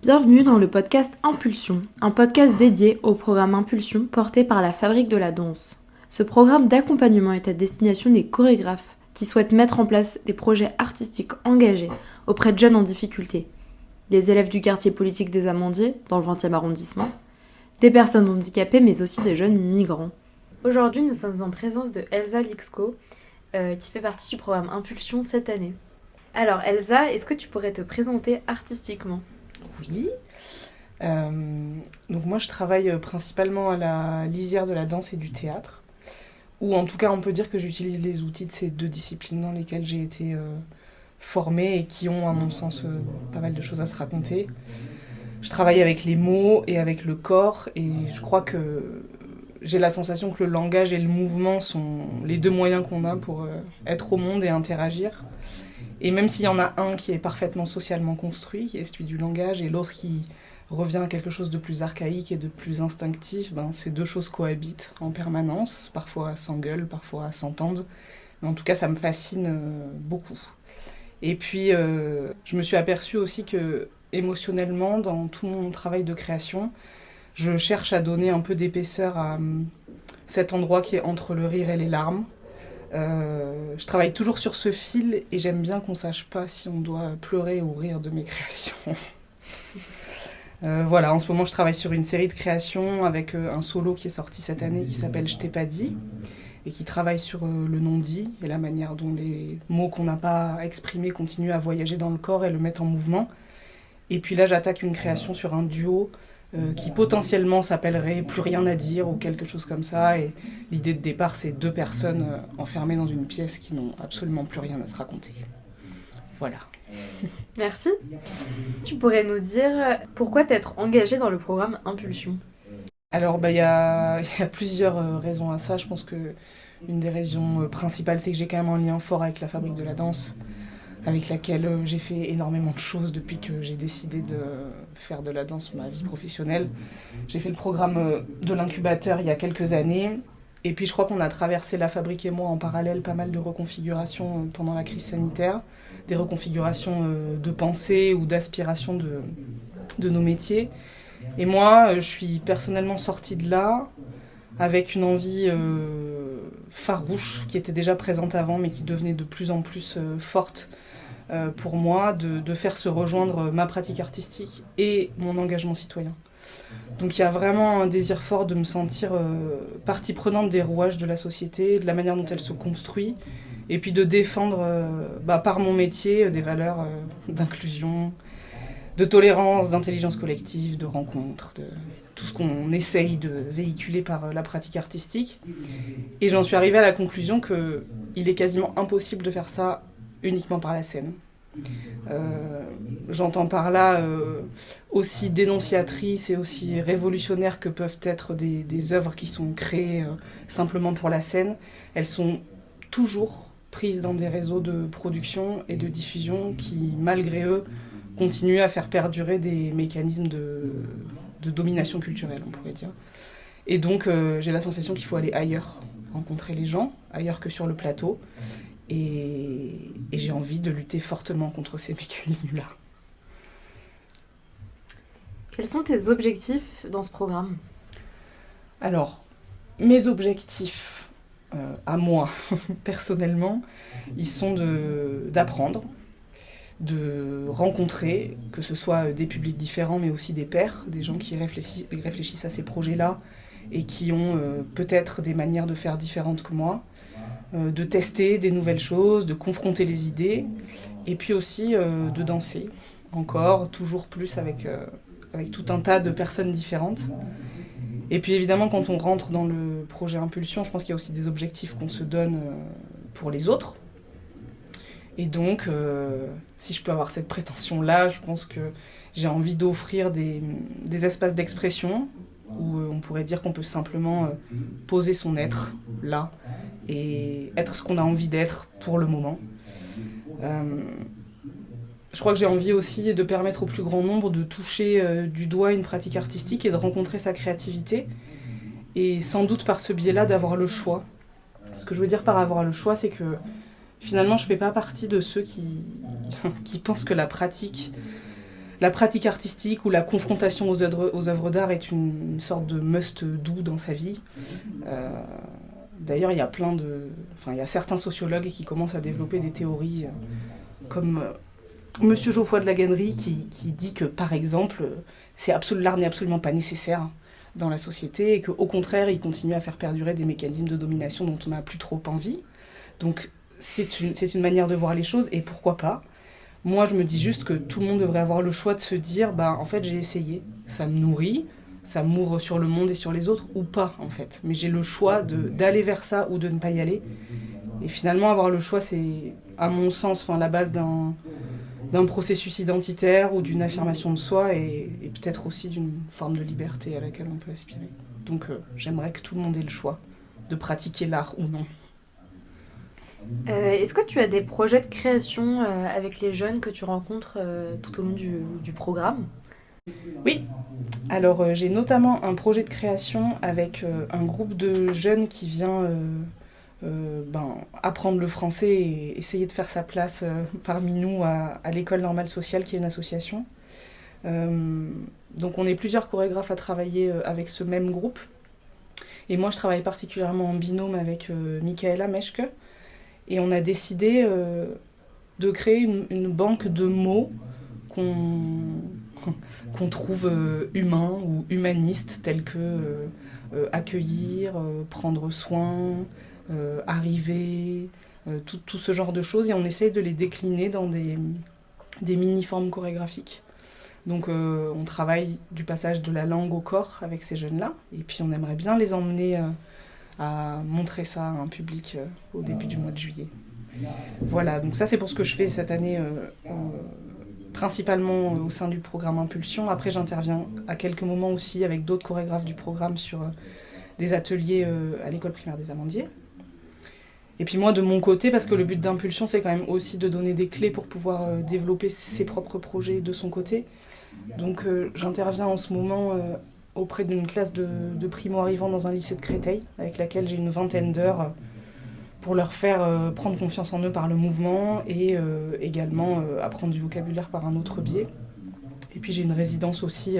Bienvenue dans le podcast Impulsion, un podcast dédié au programme Impulsion porté par la Fabrique de la Danse. Ce programme d'accompagnement est à destination des chorégraphes qui souhaitent mettre en place des projets artistiques engagés auprès de jeunes en difficulté, des élèves du quartier politique des Amandiers, dans le 20e arrondissement, des personnes handicapées mais aussi des jeunes migrants. Aujourd'hui, nous sommes en présence de Elsa Lixco, qui fait partie du programme Impulsion cette année. Alors Elsa, est-ce que tu pourrais te présenter artistiquement ? Oui. Donc moi je travaille principalement à la lisière de la danse et du théâtre, ou en tout cas on peut dire que j'utilise les outils de ces deux disciplines dans lesquelles j'ai été formée et qui ont à mon sens pas mal de choses à se raconter. Je travaille avec les mots et avec le corps et je crois que j'ai la sensation que le langage et le mouvement sont les deux moyens qu'on a pour être au monde et interagir. Et même s'il y en a un qui est parfaitement socialement construit, qui est celui du langage, et l'autre qui revient à quelque chose de plus archaïque et de plus instinctif, ces deux choses cohabitent en permanence. Parfois s'engueulent, parfois s'entendent. Mais en tout cas, ça me fascine beaucoup. Et puis, je me suis aperçue aussi que, émotionnellement, dans tout mon travail de création, je cherche à donner un peu d'épaisseur à cet endroit qui est entre le rire et les larmes. Je travaille toujours sur ce fil et j'aime bien qu'on sache pas si on doit pleurer ou rire de mes créations. Voilà, en ce moment je travaille sur une série de créations avec un solo qui est sorti cette année qui s'appelle Je t'ai pas dit et qui travaille sur le non-dit et la manière dont les mots qu'on n'a pas exprimés continuent à voyager dans le corps et le mettent en mouvement. Et puis là j'attaque une création sur un duo qui potentiellement s'appellerait Plus rien à dire ou quelque chose comme ça. Et l'idée de départ, c'est deux personnes enfermées dans une pièce qui n'ont absolument plus rien à se raconter. Voilà. Merci. Tu pourrais nous dire pourquoi t'être engagée dans le programme Impulsion ? Alors, y a plusieurs raisons à ça. Je pense que une des raisons principales, c'est que j'ai quand même un lien fort avec la Fabrique de la Danse, avec laquelle j'ai fait énormément de choses depuis que j'ai décidé de faire de la danse ma vie professionnelle. J'ai fait le programme de l'incubateur il y a quelques années, et puis je crois qu'on a traversé la Fabrique et moi en parallèle pas mal de reconfigurations pendant la crise sanitaire, des reconfigurations de pensée ou d'aspiration de nos métiers. Et moi, je suis personnellement sortie de là avec une envie farouche qui était déjà présente avant mais qui devenait de plus en plus forte pour moi de faire se rejoindre ma pratique artistique et mon engagement citoyen. Donc il y a vraiment un désir fort de me sentir partie prenante des rouages de la société, de la manière dont elle se construit, et puis de défendre par mon métier des valeurs d'inclusion, de tolérance, d'intelligence collective, de rencontre, de tout ce qu'on essaye de véhiculer par la pratique artistique. Et j'en suis arrivée à la conclusion qu'il est quasiment impossible de faire ça uniquement par la scène. J'entends par là aussi dénonciatrices et aussi révolutionnaires que peuvent être des œuvres qui sont créées simplement pour la scène. Elles sont toujours prises dans des réseaux de production et de diffusion qui, malgré eux, continuent à faire perdurer des mécanismes de domination culturelle, on pourrait dire. Et donc, j'ai la sensation qu'il faut aller ailleurs, rencontrer les gens, ailleurs que sur le plateau. Et j'ai envie de lutter fortement contre ces mécanismes-là. Quels sont tes objectifs dans ce programme ? Alors, mes objectifs à moi, personnellement, ils sont d'apprendre, de rencontrer, que ce soit des publics différents, mais aussi des pairs, des gens qui réfléchissent à ces projets-là et qui ont peut-être des manières de faire différentes que moi, de tester des nouvelles choses, de confronter les idées, et puis aussi de danser, encore, toujours plus avec tout un tas de personnes différentes. Et puis évidemment, quand on rentre dans le projet Impulsion, je pense qu'il y a aussi des objectifs qu'on se donne pour les autres. Et donc, si je peux avoir cette prétention-là, je pense que j'ai envie d'offrir des espaces d'expression où on pourrait dire qu'on peut simplement poser son être là et être ce qu'on a envie d'être pour le moment. Je crois que j'ai envie aussi de permettre au plus grand nombre de toucher du doigt une pratique artistique et de rencontrer sa créativité et sans doute par ce biais-là d'avoir le choix. Ce que je veux dire par avoir le choix, c'est que finalement je fais pas partie de ceux qui pensent que la pratique la pratique artistique ou la confrontation aux œuvres d'art est une sorte de must-do dans sa vie. D'ailleurs, il y a certains sociologues qui commencent à développer des théories comme Monsieur Geoffroy de la Gannerie qui dit que, par exemple, l'art n'est absolument pas nécessaire dans la société et qu'au contraire, il continue à faire perdurer des mécanismes de domination dont on n'a plus trop envie. Donc, c'est une manière de voir les choses et pourquoi pas. Moi, je me dis juste que tout le monde devrait avoir le choix de se dire en fait, j'ai essayé, ça me nourrit, ça m'ouvre sur le monde et sur les autres, ou pas, en fait. Mais j'ai le choix d'aller vers ça ou de ne pas y aller. Et finalement, avoir le choix, c'est, à mon sens, la base d'un processus identitaire ou d'une affirmation de soi et peut-être aussi d'une forme de liberté à laquelle on peut aspirer. Donc, j'aimerais que tout le monde ait le choix de pratiquer l'art ou non. Est-ce que tu as des projets de création avec les jeunes que tu rencontres tout au long du programme ? Oui, alors j'ai notamment un projet de création avec un groupe de jeunes qui vient apprendre le français et essayer de faire sa place parmi nous à l'école normale sociale qui est une association. Donc on est plusieurs chorégraphes à travailler avec ce même groupe. Et moi je travaille particulièrement en binôme avec Michaela Meschke. Et on a décidé de créer une banque de mots qu'on trouve humains ou humanistes, tels que accueillir, prendre soin, arriver, tout ce genre de choses. Et on essaye de les décliner dans des mini-formes chorégraphiques. Donc on travaille du passage de la langue au corps avec ces jeunes-là. Et puis on aimerait bien les emmener à montrer ça à un public au début du mois de juillet. Voilà, donc ça c'est pour ce que je fais cette année, principalement au sein du programme Impulsion. Après j'interviens à quelques moments aussi avec d'autres chorégraphes du programme sur des ateliers à l'école primaire des Amandiers. Et puis moi de mon côté, parce que le but d'Impulsion c'est quand même aussi de donner des clés pour pouvoir développer ses propres projets de son côté. Donc j'interviens en ce moment auprès d'une classe de primo-arrivants dans un lycée de Créteil, avec laquelle j'ai une 20aine d'heures pour leur faire prendre confiance en eux par le mouvement et également apprendre du vocabulaire par un autre biais. Et puis j'ai une résidence aussi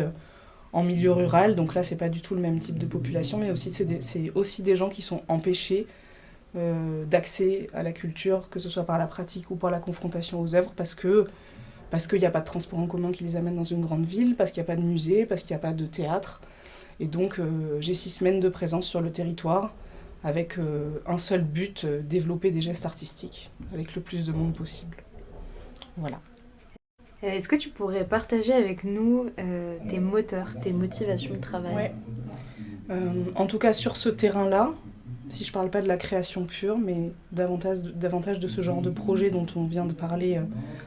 en milieu rural, donc là c'est pas du tout le même type de population, mais aussi c'est aussi des gens qui sont empêchés d'accès à la culture, que ce soit par la pratique ou par la confrontation aux œuvres, parce qu'il n'y a pas de transport en commun qui les amène dans une grande ville, parce qu'il n'y a pas de musée, parce qu'il n'y a pas de théâtre. Et donc j'ai 6 semaines de présence sur le territoire, avec un seul but, développer des gestes artistiques, avec le plus de monde possible. Voilà. Est-ce que tu pourrais partager avec nous tes moteurs, tes motivations de travail ? Ouais. En tout cas sur ce terrain-là, si je ne parle pas de la création pure, mais davantage de ce genre de projet dont on vient de parler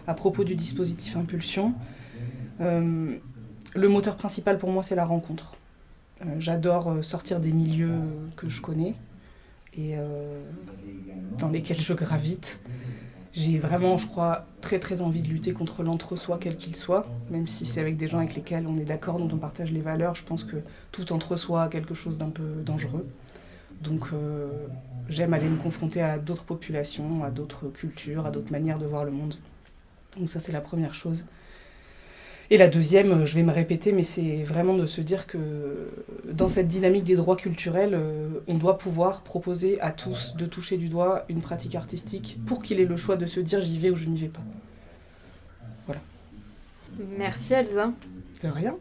à propos du dispositif Impulsion, le moteur principal pour moi c'est la rencontre. J'adore sortir des milieux que je connais et dans lesquels je gravite. J'ai vraiment, je crois, très très envie de lutter contre l'entre-soi quel qu'il soit, même si c'est avec des gens avec lesquels on est d'accord, dont on partage les valeurs. Je pense que tout entre-soi a quelque chose d'un peu dangereux. Donc j'aime aller me confronter à d'autres populations, à d'autres cultures, à d'autres manières de voir le monde. Donc ça c'est la première chose. Et la deuxième, je vais me répéter, mais c'est vraiment de se dire que dans cette dynamique des droits culturels, on doit pouvoir proposer à tous de toucher du doigt une pratique artistique pour qu'il ait le choix de se dire j'y vais ou je n'y vais pas. Voilà. Merci Elsa. De rien.